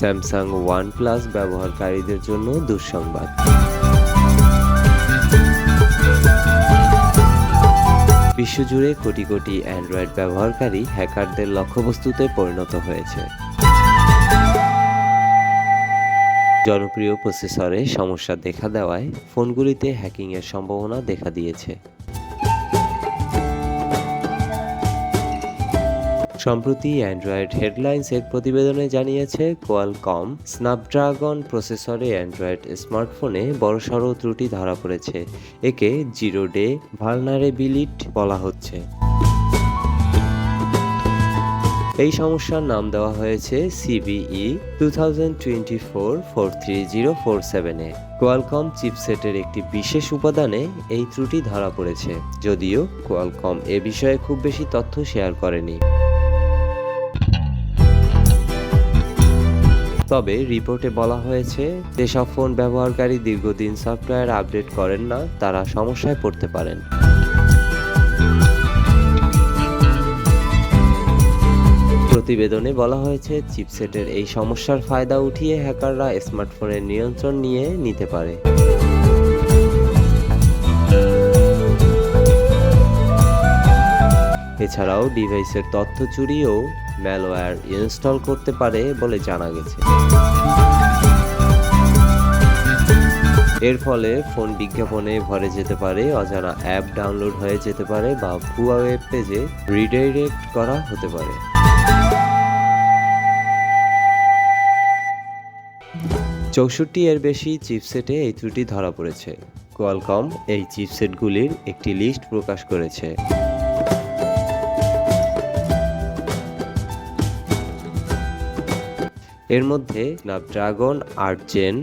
Samsung OnePlus ব্যবহারকারীদের জন্য দুঃসংবাদ। বিশ্বজুড়ে কোটি কোটি অ্যান্ড্রয়েড ব্যবহারকারী হ্যাকারদের লক্ষ্যবস্তুতে পরিণত হয়েছে। জনপ্রিয় প্রসেসরে সমস্যা দেখা দেওয়ায় ফোনগুলিতে হ্যাকিংয়ের সম্ভাবনা দেখা দিয়েছে। সম্প্রতি অ্যান্ড্রয়েড হেডলাইন্স এক প্রতিবেদনে জানিয়েছে, কোয়ালকম স্ন্যাপড্রাগন প্রসেসরে অ্যান্ড্রয়েড স্মার্টফোনে বড়সড় ত্রুটি ধরা পড়েছে। একে জিরো ডে ভালনারেবিলিটি বলা হচ্ছে। এই সমস্যার নাম দেওয়া হয়েছে CVE 2024-43047-এ। কোয়ালকম চিপসেটের একটি বিশেষ উপাদানে এই ত্রুটি ধরা পড়েছে, যদিও কোয়ালকম এ বিষয়ে খুব বেশি তথ্য শেয়ার করেনি। তবে রিপোর্টে বলা হয়েছে, যেসব ফোন ব্যবহারকারী দীর্ঘদিন সফটওয়্যার আপডেট করেন না তারা সমস্যায় পড়তে পারেন। প্রতিবেদনে বলা হয়েছে, চিপসেটের এই সমস্যার ফায়দা উঠিয়ে হ্যাকাররা স্মার্টফোনের নিয়ন্ত্রণ নিতে পারে। এছাড়াও ডিভাইসের তথ্য চুরি ও ম্যালওয়্যার ইনস্টল করতে পারে বলে জানা গেছে। এর ফলে ফোন বিজ্ঞাপনে ভরে যেতে পারে, অজানা অ্যাপ ডাউনলোড হয়ে যেতে পারে বা ভুয়া ওয়েব পেজে রিডাইরেক্ট করা হতে পারে। 64 এর বেশি চিপসেটে এই ত্রুটি ধরা পড়েছে। কোয়ালকম এই চিপসেটগুলির একটি লিস্ট প্রকাশ করেছে। এর মধ্যে স্ন্যাপড্রাগন 8 জেন,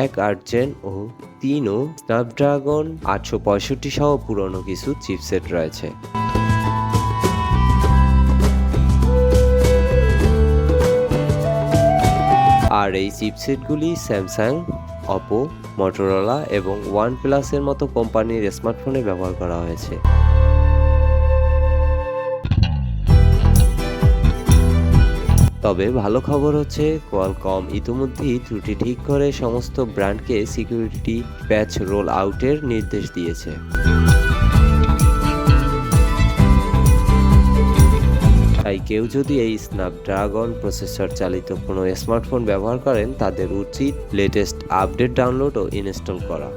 8 জেন ও 3 ও স্ন্যাপড্রাগন 865 সহ পুরনো কিছু চিপসেট রয়েছে। আর এই চিপসেটগুলি স্যামসাং, অপো, মটোরোলা এবং OnePlus এর মতো কোম্পানির স্মার্টফোনে ব্যবহার করা হয়েছে। তবে ভালো খবর হচ্ছে, কোয়ালকম ইতিমধ্যেই ত্রুটি ঠিক করে সমস্ত ব্র্যান্ডকে সিকিউরিটি প্যাচ রোল আউটের নির্দেশ দিয়েছে। তাই কেউ যদি এই স্ন্যাপড্রাগন প্রসেসর চালিত কোনো স্মার্টফোন ব্যবহার করেন, তাদের উচিত লেটেস্ট আপডেট ডাউনলোড ও ইনস্টল করা।